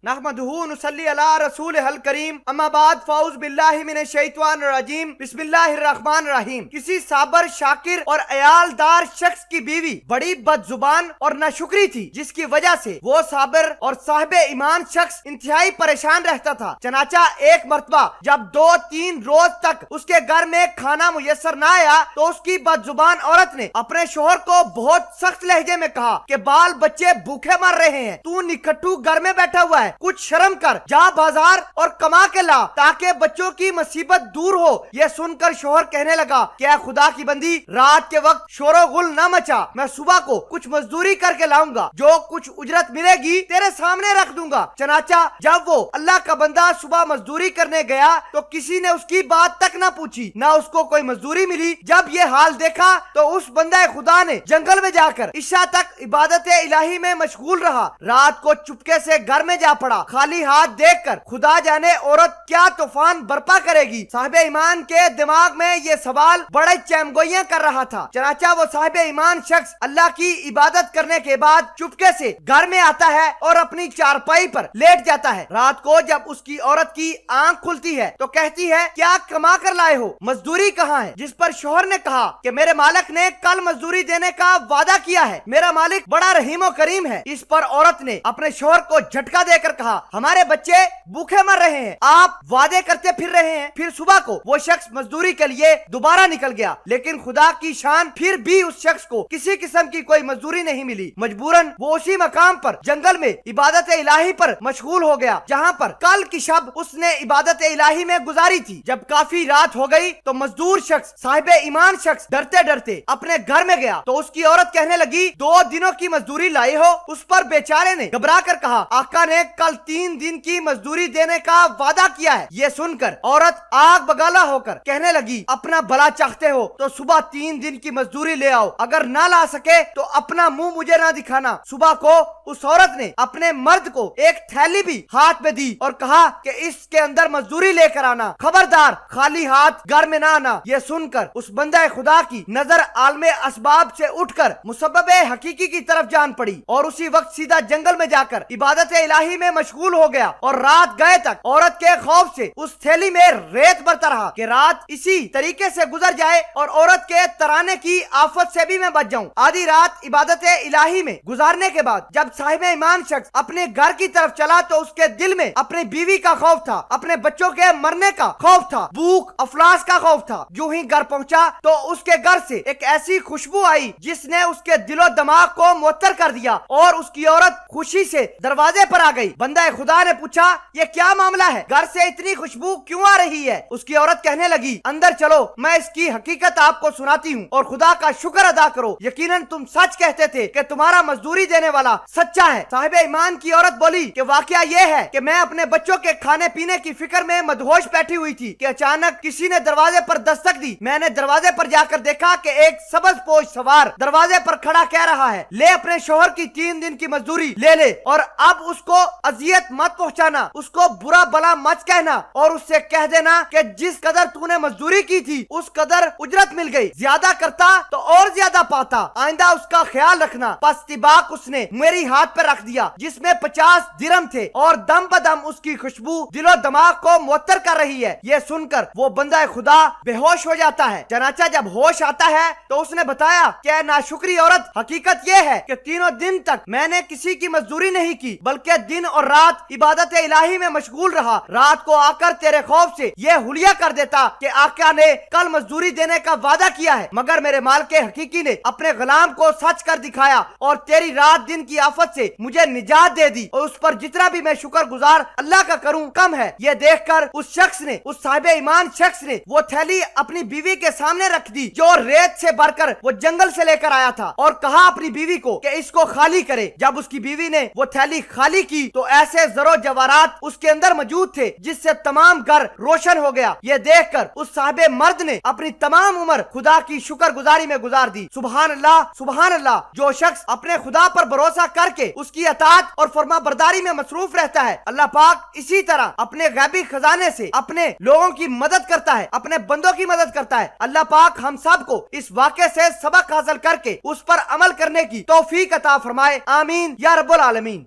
نحمدہ ونصلی علی رسولہ الکریم، اما بعد، فاعوذ باللہ من الشیطان الرجیم، بسم اللہ الرحمن الرحیم۔ کسی صابر، شاکر اور عیالدار شخص کی بیوی بڑی بد زبان اور ناشکری تھی، جس کی وجہ سے وہ صابر اور صاحب ایمان شخص انتہائی پریشان رہتا تھا۔ چنانچہ ایک مرتبہ جب 2-3 روز تک اس کے گھر میں کھانا میسر نہ آیا تو اس کی بد زبان عورت نے اپنے شوہر کو بہت سخت لہجے میں کہا کہ بال بچے بھوکے مر رہے ہیں، تو نکھٹو گھر میں بیٹھا ہوا ہے، کچھ شرم کر، جا بازار اور کما کے لا تاکہ بچوں کی مصیبت دور ہو۔ یہ سن کر شوہر کہنے لگا کہ اے خدا کی بندی، رات کے وقت شور و غل نہ مچا، میں صبح کو کچھ مزدوری کر کے لاؤں گا، جو کچھ اجرت ملے گی تیرے سامنے رکھ دوں گا۔ چنانچہ جب وہ اللہ کا بندہ صبح مزدوری کرنے گیا تو کسی نے اس کی بات تک نہ پوچھی، نہ اس کو کوئی مزدوری ملی۔ جب یہ حال دیکھا تو اس بندہ خدا نے جنگل میں جا کر عشاء تک عبادت الہی میں مشغول رہا۔ رات کو چپکے سے گھر میں جا پڑا، خالی ہاتھ دیکھ کر خدا جانے عورت کیا طوفان برپا کرے گی۔ صاحب ایمان کے دماغ میں یہ سوال بڑے چمگوئیاں کر رہا تھا۔ چنانچہ وہ صاحب ایمان شخص اللہ کی عبادت کرنے کے بعد چپکے سے گھر میں آتا ہے اور اپنی چارپائی پر لیٹ جاتا ہے۔ رات کو جب اس کی عورت کی آنکھ کھلتی ہے تو کہتی ہے کیا کما کر لائے ہو، مزدوری کہاں ہے؟ جس پر شوہر نے کہا کہ میرے مالک نے کل مزدوری دینے کا وعدہ کیا ہے، میرا مالک بڑا رحیم و کریم ہے۔ اس پر عورت نے اپنے شوہر کو جھٹکا دے کر کہا ہمارے بچے بھوکے مر رہے ہیں، آپ وعدے کرتے پھر رہے ہیں۔ پھر صبح کو وہ شخص مزدوری کے لیے دوبارہ نکل گیا، لیکن خدا کی شان پھر بھی اس شخص کو کسی قسم کی کوئی مزدوری نہیں ملی۔ مجبوراً وہ اسی مقام پر جنگل میں عبادت الہی پر مشغول ہو گیا جہاں پر کل کی شب اس نے عبادت الہی میں گزاری تھی۔ جب کافی رات ہو گئی تو مزدور شخص، صاحب ایمان شخص ڈرتے ڈرتے اپنے گھر میں گیا تو اس کی عورت کہنے لگی 2 دنوں کی مزدوری لائے ہو؟ اس پر بیچارے نے گھبرا کر کہا آقا نے کل 3 دن کی مزدوری دینے کا وعدہ کیا ہے۔ یہ سن کر عورت آگ بگالا ہو کر کہنے لگی اپنا بھلا چاہتے ہو تو صبح 3 دن کی مزدوری لے آؤ، اگر نہ لا سکے تو اپنا منہ مجھے نہ دکھانا۔ صبح کو اس عورت نے اپنے مرد کو ایک تھیلی بھی ہاتھ میں دی اور کہا کہ اس کے اندر مزدوری لے کر آنا، خبردار خالی ہاتھ گھر میں نہ آنا۔ یہ سن کر اس بندہ خدا کی نظر عالم اسباب سے اٹھ کر مسبب حقیقی کی طرف جان پڑی اور اسی وقت سیدھا جنگل میں جا کر عبادت الہی میں مشغول ہو گیا، اور رات گئے تک عورت کے خوف سے اس تھیلی میں ریت برتا رہا کہ رات اسی طریقے سے گزر جائے اور عورت کے ترانے کی آفت سے بھی میں بچ جاؤں۔ آدھی رات عبادت الہی میں گزارنے کے بعد جب صاحب ایمان شخص اپنے گھر کی طرف چلا تو اس کے دل میں اپنی بیوی کا خوف تھا، اپنے بچوں کے مرنے کا خوف تھا، بھوک افلاس کا خوف تھا۔ جو ہی گھر پہنچا تو اس کے گھر سے ایک ایسی خوشبو آئی جس نے اس کے دل و دماغ کو معطر کر دیا اور اس کی عورت خوشی سے دروازے پر آ گئی۔ بندہ خدا نے پوچھا یہ کیا معاملہ ہے، گھر سے اتنی خوشبو کیوں آ رہی ہے؟ اس کی عورت کہنے لگی اندر چلو، میں اس کی حقیقت آپ کو سناتی ہوں اور خدا کا شکر ادا کرو، یقیناً تم سچ کہتے تھے کہ تمہارا مزدوری دینے والا سچا ہے۔ صاحب ایمان کی عورت بولی کہ واقعہ یہ ہے کہ میں اپنے بچوں کے کھانے پینے کی فکر میں مدہوش بیٹھی ہوئی تھی کہ اچانک کسی نے دروازے پر دستک دی۔ میں نے دروازے پر جا کر دیکھا کہ ایک سبز پوش سوار دروازے پر کھڑا کہہ رہا ہے لے اپنے شوہر کی 3 دن کی مزدوری لے لے، اور اب اس کو اذیت مت پہنچانا، اس کو برا بلا مت کہنا، اور اس سے کہہ دینا کہ جس قدر تو نے مزدوری کی تھی اس قدر اجرت مل گئی، زیادہ کرتا تو اور زیادہ پاتا، آئندہ اس کا خیال رکھنا۔ پس طباق اس نے میری ہاتھ پر رکھ دیا جس میں 50 درم تھے، اور دم بدم اس کی خوشبو دل و دماغ کو معطر کر رہی ہے۔ یہ سن کر وہ بندہ خدا بے ہوش ہو جاتا ہے۔ چنانچہ جب ہوش آتا ہے تو اس نے بتایا کہ ناشکری عورت، حقیقت یہ ہے کہ 3 دن تک میں نے کسی کی مزدوری نہیں کی بلکہ دن اور رات عبادت الہی میں مشغول رہا۔ رات کو آ کر تیرے خوف سے یہ حلیہ کر دیتا کہ آقا نے کل مزدوری دینے کا وعدہ کیا ہے، مگر میرے مال کے حقیقی نے اپنے غلام کو سچ کر دکھایا اور تیری رات دن کی آفت سے مجھے نجات دے دی، اور اس پر جتنا بھی میں شکر گزار اللہ کا کروں کم ہے۔ یہ دیکھ کر اس شخص نے، اس صاحب ایمان شخص نے وہ تھیلی اپنی بیوی کے سامنے رکھ دی جو ریت سے بھر کر وہ جنگل سے لے کر آیا تھا، اور کہا اپنی بیوی کو کہ اس کو خالی کرے۔ جب اس کی بیوی نے وہ تھیلی خالی کی تو ایسے زر و جواہرات اس کے اندر موجود تھے جس سے تمام گھر روشن ہو گیا۔ یہ دیکھ کر اس صاحب مرد نے اپنی تمام عمر خدا کی شکر گزاری میں گزار دی۔ سبحان اللہ، سبحان اللہ۔ جو شخص اپنے خدا پر بھروسہ کر کے اس کی اطاعت اور فرما برداری میں مصروف رہتا ہے، اللہ پاک اسی طرح اپنے غیبی خزانے سے اپنے لوگوں کی مدد کرتا ہے، اپنے بندوں کی مدد کرتا ہے۔ اللہ پاک ہم سب کو اس واقعے سے سبق حاصل کر کے اس پر عمل کرنے کی توفیق عطا فرمائے، آمین یا رب العالمین۔